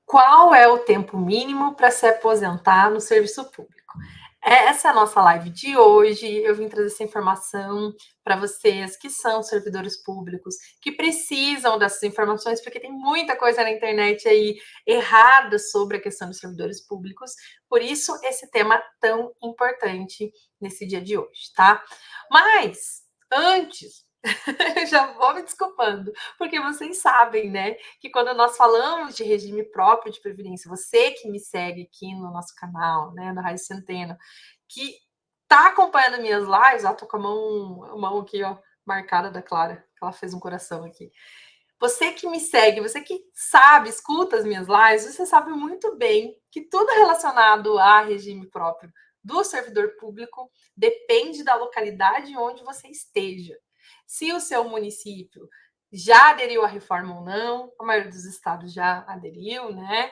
Qual é o tempo mínimo para se aposentar no serviço público? Essa é a nossa live de hoje. Eu vim trazer essa informação para vocês que são servidores públicos, que precisam dessas informações, porque tem muita coisa na internet aí errada sobre a questão dos servidores públicos. Por isso, esse tema tão importante nesse dia de hoje, tá? Mas, antes, eu já vou me desculpando, porque vocês sabem, né, que quando nós falamos de regime próprio de previdência, você que me segue aqui no nosso canal, né, no Rádio Centeno, que tá acompanhando minhas lives, ó, tô com a mão aqui, ó, marcada da Clara, que ela fez um coração aqui. Você que me segue, você que sabe, escuta as minhas lives, você sabe muito bem que tudo relacionado a regime próprio do servidor público depende da localidade onde você esteja. Se o seu município já aderiu à reforma ou não, a maioria dos estados já aderiu, né?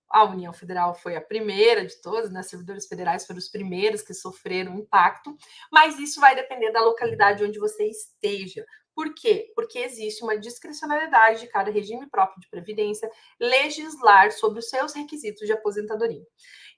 A União Federal foi a primeira de todas, né? Servidores federais foram os primeiros que sofreram impacto, mas isso vai depender da localidade onde você esteja. Por quê? Porque existe uma discricionalidade de cada regime próprio de previdência legislar sobre os seus requisitos de aposentadoria.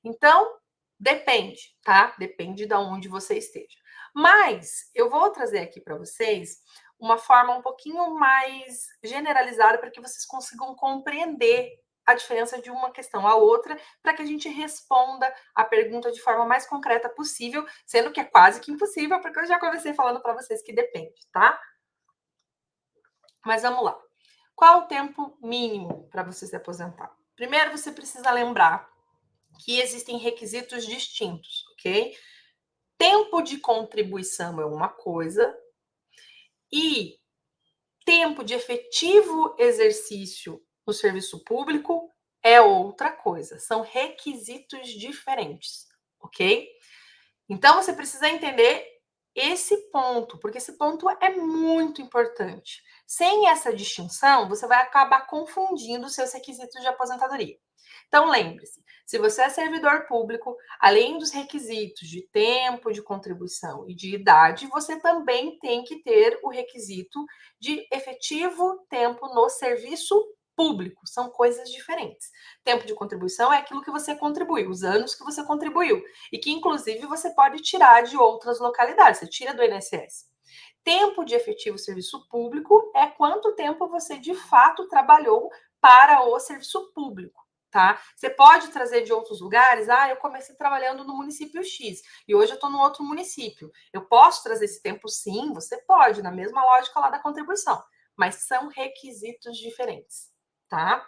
Então, depende, tá? Depende de onde você esteja. Mas eu vou trazer aqui para vocês uma forma um pouquinho mais generalizada para que vocês consigam compreender a diferença de uma questão à outra, para que a gente responda a pergunta de forma mais concreta possível, sendo que é quase que impossível, porque eu já comecei falando para vocês que depende, tá? Mas vamos lá. Qual o tempo mínimo para você se aposentar? Primeiro, você precisa lembrar que existem requisitos distintos, ok? Tempo de contribuição é uma coisa e tempo de efetivo exercício no serviço público é outra coisa. São requisitos diferentes, ok? Então, você precisa entender esse ponto, porque esse ponto é muito importante. Sem essa distinção, você vai acabar confundindo os seus requisitos de aposentadoria. Então, lembre-se, se você é servidor público, além dos requisitos de tempo de contribuição e de idade, você também tem que ter o requisito de efetivo tempo no serviço público. São coisas diferentes. Tempo de contribuição é aquilo que você contribuiu, os anos que você contribuiu, e que, inclusive, você pode tirar de outras localidades, você tira do INSS. Tempo de efetivo serviço público é quanto tempo você, de fato, trabalhou para o serviço público. Tá? Você pode trazer de outros lugares. Eu comecei trabalhando no município X e hoje eu estou no outro município. Eu posso trazer esse tempo? Sim, você pode, na mesma lógica lá da contribuição, mas são requisitos diferentes, tá?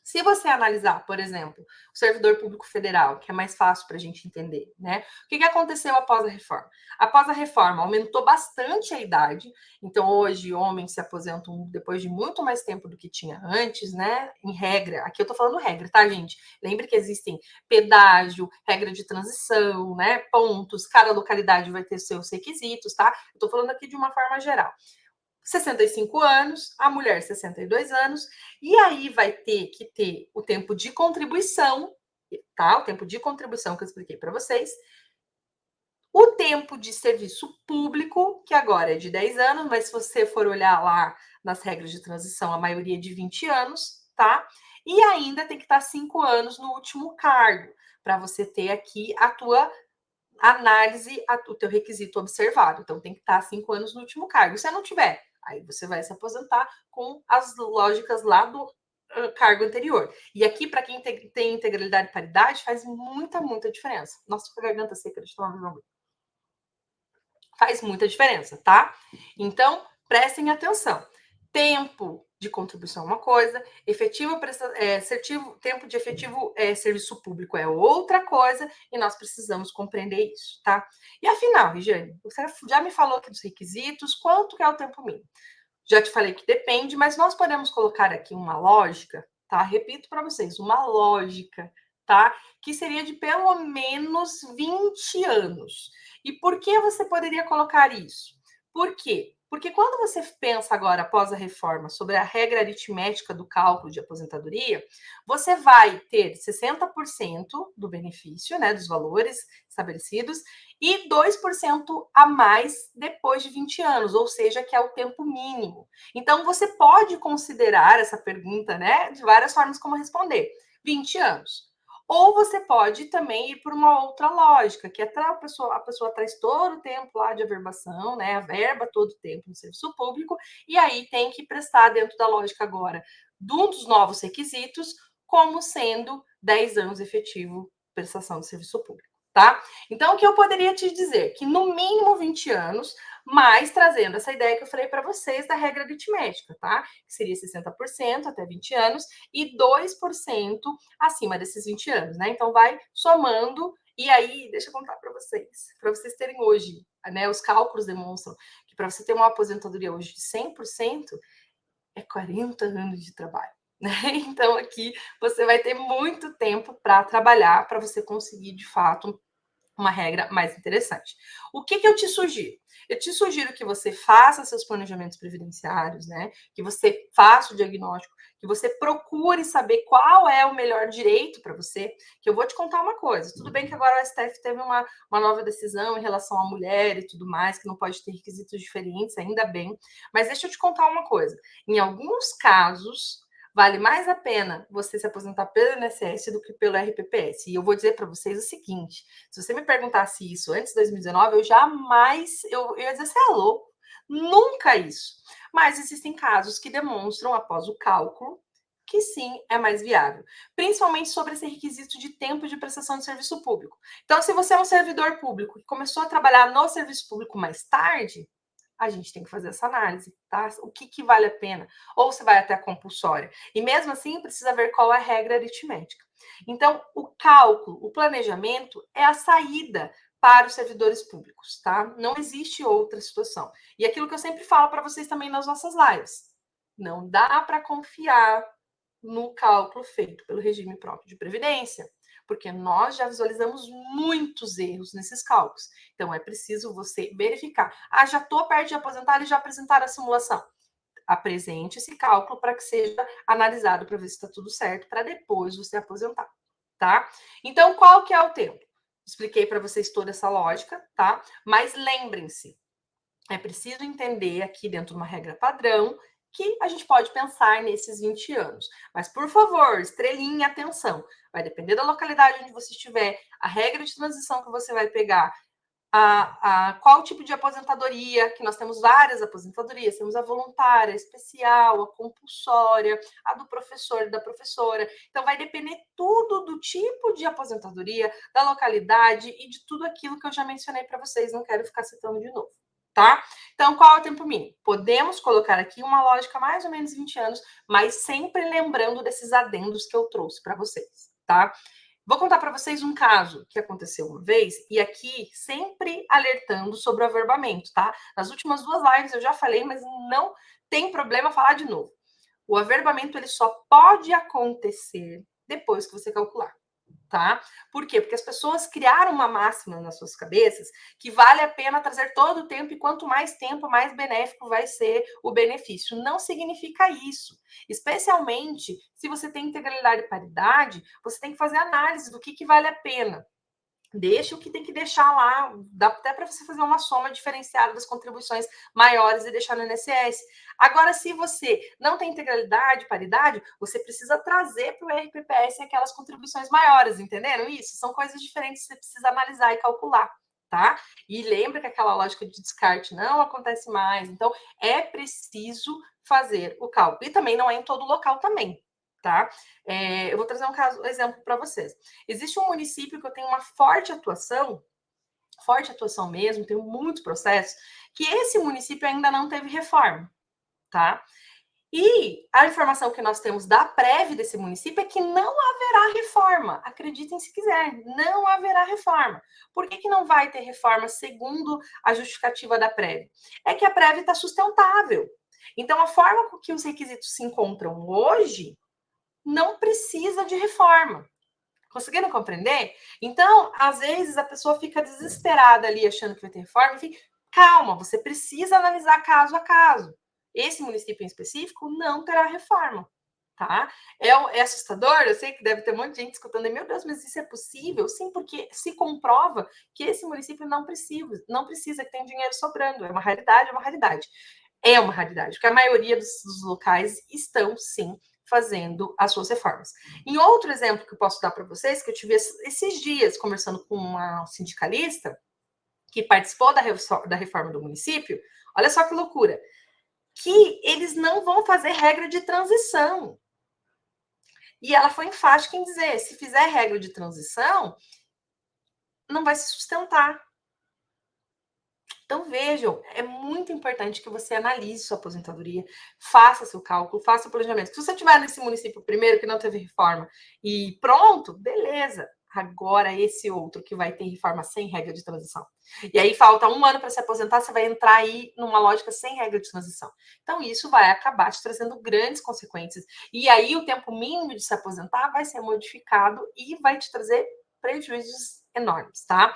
Se você analisar, por exemplo, o servidor público federal, que é mais fácil para a gente entender, né? O que aconteceu após a reforma? Após a reforma, aumentou bastante a idade, então hoje homens se aposentam depois de muito mais tempo do que tinha antes, né? Em regra, aqui eu estou falando regra, tá, gente? Lembre que existem pedágio, regra de transição, né? Pontos, cada localidade vai ter seus requisitos, tá? Eu estou falando aqui de uma forma geral. 65 anos, a mulher 62 anos, e aí vai ter que ter o tempo de contribuição, tá? O tempo de contribuição que eu expliquei para vocês. O tempo de serviço público, que agora é de 10 anos, mas se você for olhar lá nas regras de transição, a maioria é de 20 anos, tá? E ainda tem que estar 5 anos no último cargo, para você ter aqui a tua análise, o teu requisito observado. Então, tem que estar 5 anos no último cargo. Se você não tiver, aí você vai se aposentar com as lógicas lá do cargo anterior. E aqui, para quem tem integralidade e paridade, faz muita, muita diferença. Nossa, com a garganta seca, deixa eu tomar meu. Faz muita diferença, tá? Então, prestem atenção. Tempo de contribuição é uma coisa, tempo de efetivo serviço público é outra coisa, e nós precisamos compreender isso, tá? E afinal, Regiane, você já me falou aqui dos requisitos, quanto que é o tempo mínimo? Já te falei que depende, mas nós podemos colocar aqui uma lógica, tá? Repito para vocês, uma lógica, tá? Que seria de pelo menos 20 anos. E por que você poderia colocar isso? Por quê? Porque quando você pensa agora, após a reforma, sobre a regra aritmética do cálculo de aposentadoria, você vai ter 60% do benefício, né, dos valores estabelecidos, e 2% a mais depois de 20 anos, ou seja, que é o tempo mínimo. Então, você pode considerar essa pergunta, né, de várias formas como responder. 20 anos. Ou você pode também ir por uma outra lógica, que é a pessoa traz todo o tempo lá de averbação, né? A verba todo o tempo no serviço público, e aí tem que prestar dentro da lógica agora de um dos novos requisitos, como sendo 10 anos efetivo prestação de serviço público, tá? Então, o que eu poderia te dizer? Que no mínimo 20 anos, mas trazendo essa ideia que eu falei para vocês da regra aritmética, tá? Que seria 60% até 20 anos e 2% acima desses 20 anos, né? Então, vai somando. E aí, deixa eu contar para vocês terem hoje, né? Os cálculos demonstram que para você ter uma aposentadoria hoje de 100%, é 40 anos de trabalho. Né? Então, aqui você vai ter muito tempo para trabalhar, para você conseguir, de fato, uma regra mais interessante. O que eu te sugiro? Eu te sugiro que você faça seus planejamentos previdenciários, né? Que você faça o diagnóstico, que você procure saber qual é o melhor direito para você. Que eu vou te contar uma coisa. Tudo bem que agora o STF teve uma nova decisão em relação à mulher e tudo mais, que não pode ter requisitos diferentes, ainda bem. Mas deixa eu te contar uma coisa. Em alguns casos, vale mais a pena você se aposentar pelo INSS do que pelo RPPS. E eu vou dizer para vocês o seguinte: se você me perguntasse isso antes de 2019, eu jamais, eu ia dizer, você é louco. Nunca isso. Mas existem casos que demonstram, após o cálculo, que sim, é mais viável. Principalmente sobre esse requisito de tempo de prestação de serviço público. Então, se você é um servidor público que começou a trabalhar no serviço público mais tarde, a gente tem que fazer essa análise, tá? O que vale a pena? Ou você vai até a compulsória. E mesmo assim, precisa ver qual é a regra aritmética. Então, o cálculo, o planejamento é a saída para os servidores públicos, tá? Não existe outra situação. E aquilo que eu sempre falo para vocês também nas nossas lives, não dá para confiar no cálculo feito pelo regime próprio de previdência, porque nós já visualizamos muitos erros nesses cálculos. Então, é preciso você verificar. Ah, já estou perto de aposentar e já apresentaram a simulação. Apresente esse cálculo para que seja analisado para ver se está tudo certo, para depois você aposentar, tá? Então, qual que é o tempo? Expliquei para vocês toda essa lógica, tá? Mas lembrem-se, é preciso entender aqui dentro de uma regra padrão que a gente pode pensar nesses 20 anos. Mas, por favor, estrelinha, atenção. Vai depender da localidade onde você estiver, a regra de transição que você vai pegar, qual tipo de aposentadoria, que nós temos várias aposentadorias, temos a voluntária, a especial, a compulsória, a do professor e da professora. Então, vai depender tudo do tipo de aposentadoria, da localidade e de tudo aquilo que eu já mencionei para vocês, não quero ficar citando de novo. Tá? Então, qual é o tempo mínimo? Podemos colocar aqui uma lógica mais ou menos 20 anos, mas sempre lembrando desses adendos que eu trouxe para vocês, tá? Vou contar para vocês um caso que aconteceu uma vez, e aqui sempre alertando sobre o averbamento, tá? Nas últimas 2 lives eu já falei, mas não tem problema falar de novo. O averbamento ele só pode acontecer depois que você calcular, tá? Por quê? Porque as pessoas criaram uma máxima nas suas cabeças que vale a pena trazer todo o tempo e quanto mais tempo, mais benéfico vai ser o benefício. Não significa isso. Especialmente se você tem integralidade e paridade, você tem que fazer análise do que vale a pena. Deixa o que tem que deixar lá, dá até para você fazer uma soma diferenciada das contribuições maiores e deixar no INSS. Agora, se você não tem integralidade, paridade, você precisa trazer para o RPPS aquelas contribuições maiores, entenderam isso? São coisas diferentes que você precisa analisar e calcular, tá? E lembra que aquela lógica de descarte não acontece mais, então é preciso fazer o cálculo. E também não é em todo local também, tá? Eu vou trazer um exemplo para vocês. Existe um município que eu tenho uma forte atuação mesmo, tenho muitos processos, que esse município ainda não teve reforma, tá? E a informação que nós temos da prévia desse município é que não haverá reforma. Acreditem se quiser, não haverá reforma. Por que não vai ter reforma segundo a justificativa da prévia? É que a prévia está sustentável. Então, a forma com que os requisitos se encontram hoje não precisa de reforma. Conseguiram compreender? Então, às vezes, a pessoa fica desesperada ali, achando que vai ter reforma. Enfim, calma, você precisa analisar caso a caso. Esse município em específico não terá reforma, tá? É assustador, eu sei que deve ter um monte de gente escutando, meu Deus, mas isso é possível? Sim, porque se comprova que esse município não precisa, que tem dinheiro sobrando. É uma raridade, é uma raridade. É uma raridade, porque a maioria dos locais estão, sim, fazendo as suas reformas. Em outro exemplo que eu posso dar para vocês, que eu tive esses dias conversando com uma sindicalista que participou da reforma do município, olha só que loucura, que eles não vão fazer regra de transição. E ela foi enfática em dizer, se fizer regra de transição, não vai se sustentar. Então, vejam, é muito importante que você analise sua aposentadoria, faça seu cálculo, faça o planejamento. Se você estiver nesse município primeiro que não teve reforma e pronto, beleza. Agora esse outro que vai ter reforma sem regra de transição. E aí falta 1 ano para se aposentar, você vai entrar aí numa lógica sem regra de transição. Então, isso vai acabar te trazendo grandes consequências. E aí o tempo mínimo de se aposentar vai ser modificado e vai te trazer prejuízos enormes, tá?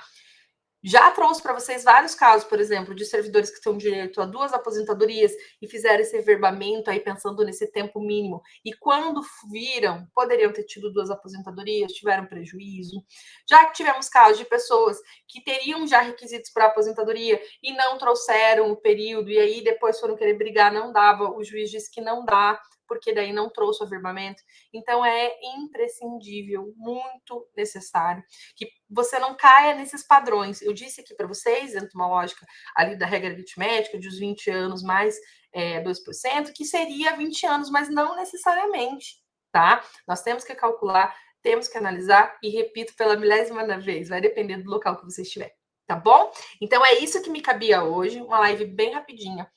Já trouxe para vocês vários casos, por exemplo, de servidores que têm direito a 2 aposentadorias e fizeram esse averbamento aí pensando nesse tempo mínimo. E quando viram, poderiam ter tido 2 aposentadorias, tiveram prejuízo. Já tivemos casos de pessoas que teriam já requisitos para aposentadoria e não trouxeram o período, e aí depois foram querer brigar, não dava, o juiz disse que não dá, porque daí não trouxe o averbamento. Então, é imprescindível, muito necessário, que você não caia nesses padrões. Eu disse aqui para vocês, dentro de uma lógica ali da regra aritmética, de os 20 anos mais 2%, que seria 20 anos, mas não necessariamente, tá? Nós temos que calcular, temos que analisar, e repito pela milésima vez, vai depender do local que você estiver, tá bom? Então, é isso que me cabia hoje, uma live bem rapidinha,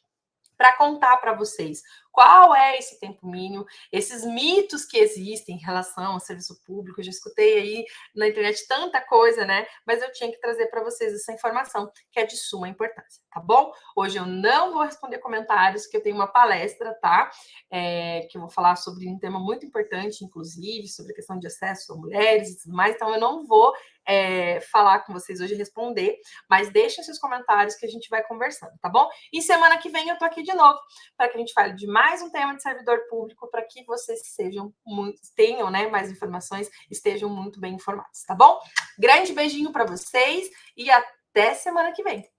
para contar para vocês qual é esse tempo mínimo, esses mitos que existem em relação ao serviço público. Eu já escutei aí na internet tanta coisa, né? Mas eu tinha que trazer para vocês essa informação que é de suma importância, tá bom? Hoje eu não vou responder comentários, que eu tenho uma palestra, tá? Que eu vou falar sobre um tema muito importante, inclusive, sobre a questão de acesso a mulheres e tudo mais. Então, eu não vou falar com vocês hoje, responder, mas deixem seus comentários que a gente vai conversando, tá bom? E semana que vem eu tô aqui de novo para que a gente fale de mais um tema de servidor público, para que vocês tenham, né, mais informações, estejam muito bem informados, tá bom? Grande beijinho para vocês e até semana que vem.